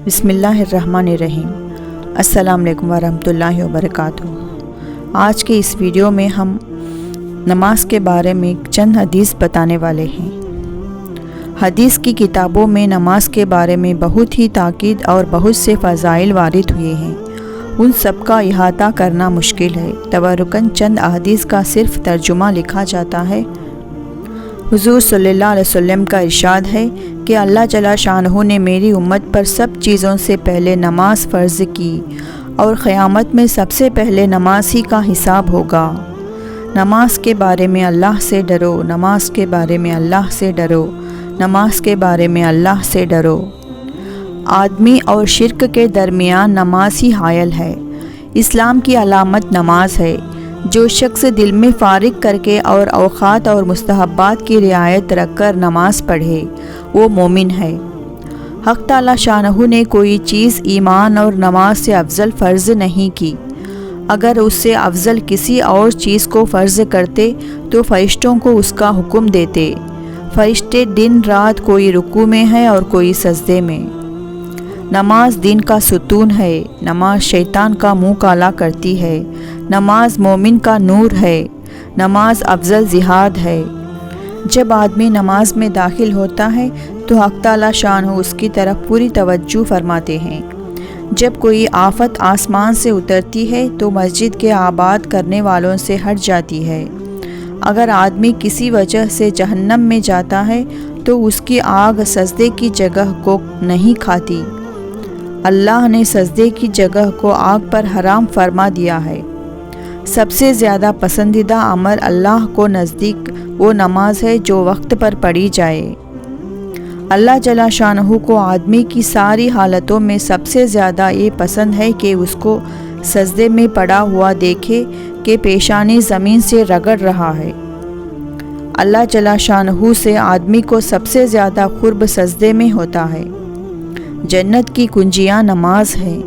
بسم اللہ الرحمن الرحیم۔ السلام علیکم ورحمۃ اللہ وبرکاتہ۔ آج کے اس ویڈیو میں ہم نماز کے بارے میں چند حدیث بتانے والے ہیں۔ حدیث کی کتابوں میں نماز کے بارے میں بہت ہی تاکید اور بہت سے فضائل وارد ہوئے ہیں، ان سب کا احاطہ کرنا مشکل ہے۔ تبرکاً چند احادیث کا صرف ترجمہ لکھا جاتا ہے۔ حضور صلی اللہ علیہ وسلم کا ارشاد ہے کہ اللہ جل شانہ نے میری امت پر سب چیزوں سے پہلے نماز فرض کی اور قیامت میں سب سے پہلے نماز ہی کا حساب ہوگا۔ نماز کے بارے میں اللہ سے ڈرو، نماز کے بارے میں اللہ سے ڈرو، نماز کے بارے میں اللہ سے ڈرو۔ آدمی اور شرک کے درمیان نماز ہی حائل ہے۔ اسلام کی علامت نماز ہے۔ جو شخص دل میں فارغ کر کے اور اوقات اور مستحبات کی رعایت رکھ کر نماز پڑھے وہ مومن ہے۔ حق تعالی شانہ نے کوئی چیز ایمان اور نماز سے افضل فرض نہیں کی۔ اگر اس سے افضل کسی اور چیز کو فرض کرتے تو فرشتوں کو اس کا حکم دیتے۔ فرشتے دن رات کوئی رکوع میں ہے اور کوئی سجدے میں۔ نماز دین کا ستون ہے۔ نماز شیطان کا منہ کالا کرتی ہے۔ نماز مومن کا نور ہے۔ نماز افضل جہاد ہے۔ جب آدمی نماز میں داخل ہوتا ہے تو حق تعالی شانہ اس کی طرف پوری توجہ فرماتے ہیں۔ جب کوئی آفت آسمان سے اترتی ہے تو مسجد کے آباد کرنے والوں سے ہٹ جاتی ہے۔ اگر آدمی کسی وجہ سے جہنم میں جاتا ہے تو اس کی آگ سجدے کی جگہ کو نہیں کھاتی۔ اللہ نے سجدے کی جگہ کو آگ پر حرام فرما دیا ہے۔ سب سے زیادہ پسندیدہ عمل اللہ کو نزدیک وہ نماز ہے جو وقت پر پڑھی جائے۔ اللہ جل شانہ کو آدمی کی ساری حالتوں میں سب سے زیادہ یہ پسند ہے کہ اس کو سجدے میں پڑا ہوا دیکھے کہ پیشانی زمین سے رگڑ رہا ہے۔ اللہ جل شانہ سے آدمی کو سب سے زیادہ قرب سجدے میں ہوتا ہے۔ جنت کی کنجیاں نماز ہے۔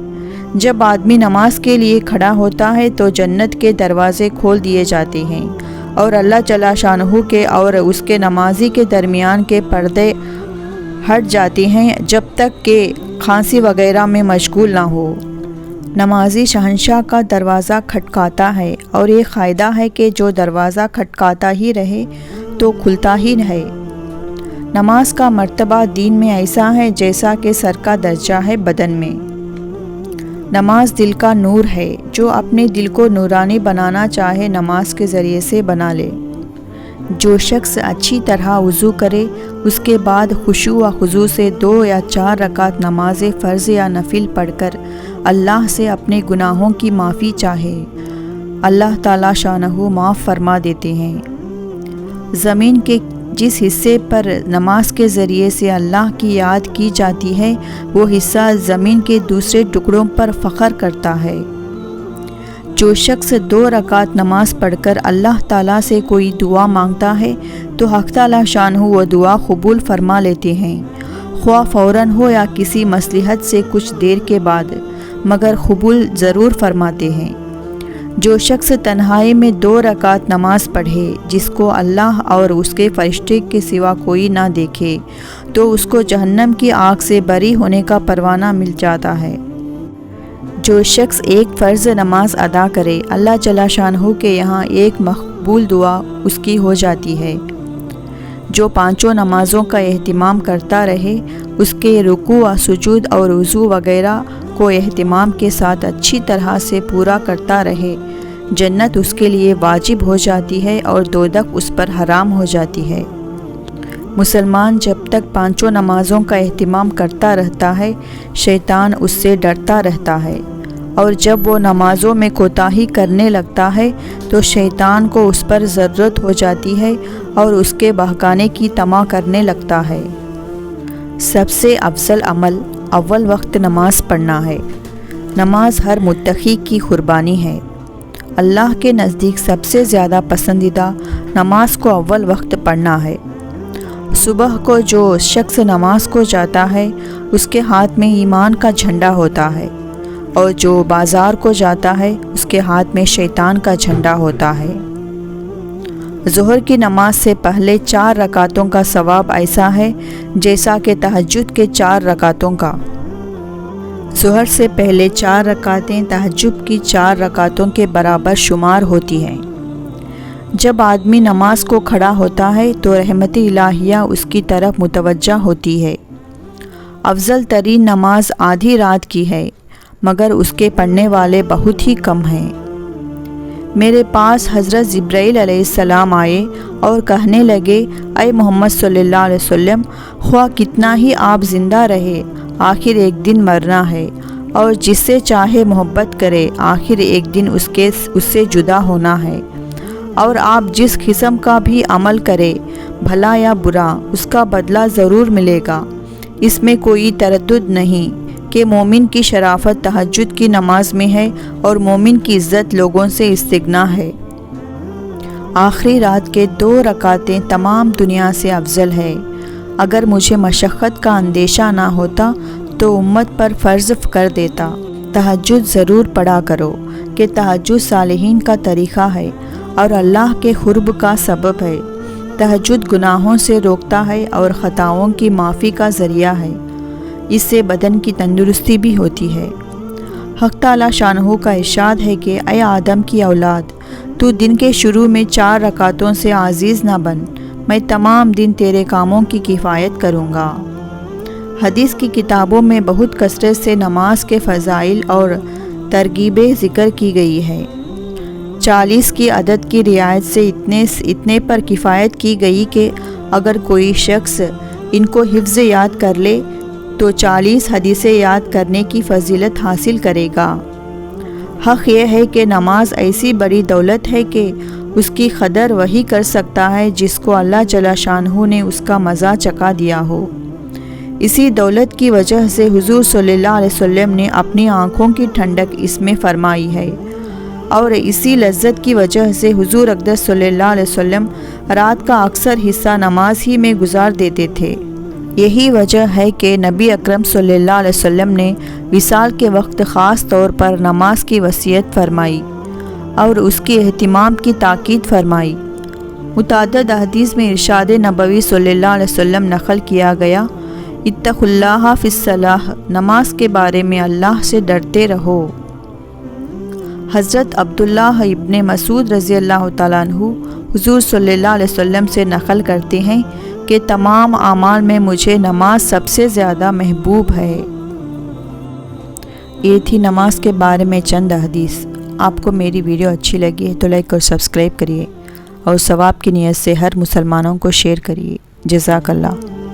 جب آدمی نماز کے لیے کھڑا ہوتا ہے تو جنت کے دروازے کھول دیے جاتے ہیں اور اللہ جل شانہ کے اور اس کے نمازی کے درمیان کے پردے ہٹ جاتے ہیں جب تک کہ کھانسی وغیرہ میں مشغول نہ ہو۔ نمازی شہنشاہ کا دروازہ کھٹکاتا ہے اور یہ قاعدہ ہے کہ جو دروازہ کھٹکاتا ہی رہے تو کھلتا ہی ہے۔ نماز کا مرتبہ دین میں ایسا ہے جیسا کہ سر کا درجہ ہے بدن میں۔ نماز دل کا نور ہے۔ جو اپنے دل کو نورانی بنانا چاہے نماز کے ذریعے سے بنا لے۔ جو شخص اچھی طرح وضو کرے اس کے بعد خشوع و خضوع سے 2 یا 4 رکعت نماز فرض یا نفل پڑھ کر اللہ سے اپنے گناہوں کی معافی چاہے، اللہ تعالی شانہ معاف فرما دیتے ہیں۔ زمین کے جس حصے پر نماز کے ذریعے سے اللہ کی یاد کی جاتی ہے وہ حصہ زمین کے دوسرے ٹکڑوں پر فخر کرتا ہے۔ جو شخص 2 رکعت نماز پڑھ کر اللہ تعالیٰ سے کوئی دعا مانگتا ہے تو حق تعالی شانہ وہ دعا قبول فرما لیتے ہیں، خواہ فوراً ہو یا کسی مصلحت سے کچھ دیر کے بعد، مگر قبول ضرور فرماتے ہیں۔ جو شخص تنہائی میں 2 رکعت نماز پڑھے جس کو اللہ اور اس کے فرشتے کے سوا کوئی نہ دیکھے تو اس کو جہنم کی آگ سے بری ہونے کا پروانہ مل جاتا ہے۔ جو شخص ایک فرض نماز ادا کرے اللہ جل شانہ کے یہاں ایک مقبول دعا اس کی ہو جاتی ہے۔ جو 5 نمازوں کا اہتمام کرتا رہے اس کے رکوع و سجود اور وضو وغیرہ کو اہتمام کے ساتھ اچھی طرح سے پورا کرتا رہے، جنت اس کے لیے واجب ہو جاتی ہے اور دوزخ اس پر حرام ہو جاتی ہے۔ مسلمان جب تک 5 نمازوں کا اہتمام کرتا رہتا ہے شیطان اس سے ڈرتا رہتا ہے، اور جب وہ نمازوں میں کوتاہی کرنے لگتا ہے تو شیطان کو اس پر ضرورت ہو جاتی ہے اور اس کے بہکانے کی طمع کرنے لگتا ہے۔ سب سے افضل عمل اول وقت نماز پڑھنا ہے۔ نماز ہر متقی کی قربانی ہے۔ اللہ کے نزدیک سب سے زیادہ پسندیدہ نماز کو اول وقت پڑھنا ہے۔ صبح کو جو شخص نماز کو جاتا ہے اس کے ہاتھ میں ایمان کا جھنڈا ہوتا ہے، اور جو بازار کو جاتا ہے اس کے ہاتھ میں شیطان کا جھنڈا ہوتا ہے۔ ظہر کی نماز سے پہلے 4 رکعتوں کا ثواب ایسا ہے جیسا کہ تہجد کے 4 رکعتوں کا۔ ظہر سے پہلے 4 رکعتیں تہجد کی 4 رکعتوں کے برابر شمار ہوتی ہیں۔ جب آدمی نماز کو کھڑا ہوتا ہے تو رحمت الہیہ اس کی طرف متوجہ ہوتی ہے۔ افضل ترین نماز آدھی رات کی ہے، مگر اس کے پڑھنے والے بہت ہی کم ہیں۔ میرے پاس حضرت جبرائیل علیہ السلام آئے اور کہنے لگے، اے محمد صلی اللہ علیہ وسلم، خواہ کتنا ہی آپ زندہ رہے، آخر ایک دن مرنا ہے، اور جس سے چاہے محبت کرے، آخر ایک دن اس سے جدا ہونا ہے، اور آپ جس قسم کا بھی عمل کرے، بھلا یا برا، اس کا بدلہ ضرور ملے گا۔ اس میں کوئی تردد نہیں کہ مومن کی شرافت تہجد کی نماز میں ہے اور مومن کی عزت لوگوں سے استغنا ہے۔ آخری رات کے 2 رکعتیں تمام دنیا سے افضل ہے۔ اگر مجھے مشقت کا اندیشہ نہ ہوتا تو امت پر فرض کر دیتا۔ تہجد ضرور پڑھا کرو کہ تہجد صالحین کا طریقہ ہے اور اللہ کے قرب کا سبب ہے۔ تہجد گناہوں سے روکتا ہے اور خطاؤں کی معافی کا ذریعہ ہے۔ اس سے بدن کی تندرستی بھی ہوتی ہے۔ حق تعالی شانہ کا ارشاد ہے کہ اے آدم کی اولاد، تو دن کے شروع میں 4 رکعتوں سے عاجز نہ بن، میں تمام دن تیرے کاموں کی کفایت کروں گا۔ حدیث کی کتابوں میں بہت کثرت سے نماز کے فضائل اور ترغیبیں ذکر کی گئی ہے۔ 40 کی عدد کی رعایت سے اتنے پر کفایت کی گئی کہ اگر کوئی شخص ان کو حفظ یاد کر لے تو 40 حدیثیں یاد کرنے کی فضیلت حاصل کرے گا۔ حق یہ ہے کہ نماز ایسی بڑی دولت ہے کہ اس کی قدر وہی کر سکتا ہے جس کو اللہ جل شانہ نے اس کا مزہ چکھا دیا ہو۔ اسی دولت کی وجہ سے حضور صلی اللہ علیہ وسلم نے اپنی آنکھوں کی ٹھنڈک اس میں فرمائی ہے، اور اسی لذت کی وجہ سے حضور اقدس صلی اللہ علیہ وسلم رات کا اکثر حصہ نماز ہی میں گزار دیتے تھے۔ یہی وجہ ہے کہ نبی اکرم صلی اللہ علیہ وسلم نے وصال کے وقت خاص طور پر نماز کی وصیت فرمائی اور اس کی اہتمام کی تاکید فرمائی۔ متعدد احادیث میں ارشاد نبوی صلی اللہ علیہ وسلم نقل کیا گیا، اتقوا اللہ فی الصلاۃ، نماز کے بارے میں اللہ سے ڈرتے رہو۔ حضرت عبداللہ ابن مسعود رضی اللہ تعالیٰ عنہ حضور صلی اللہ علیہ وسلم سے نقل کرتے ہیں کہ تمام اعمال میں مجھے نماز سب سے زیادہ محبوب ہے۔ یہ تھی نماز کے بارے میں چند حدیث۔ آپ کو میری ویڈیو اچھی لگی ہے تو لائک اور سبسکرائب کریے، اور ثواب کی نیت سے ہر مسلمانوں کو شیئر کریے۔ جزاک اللہ۔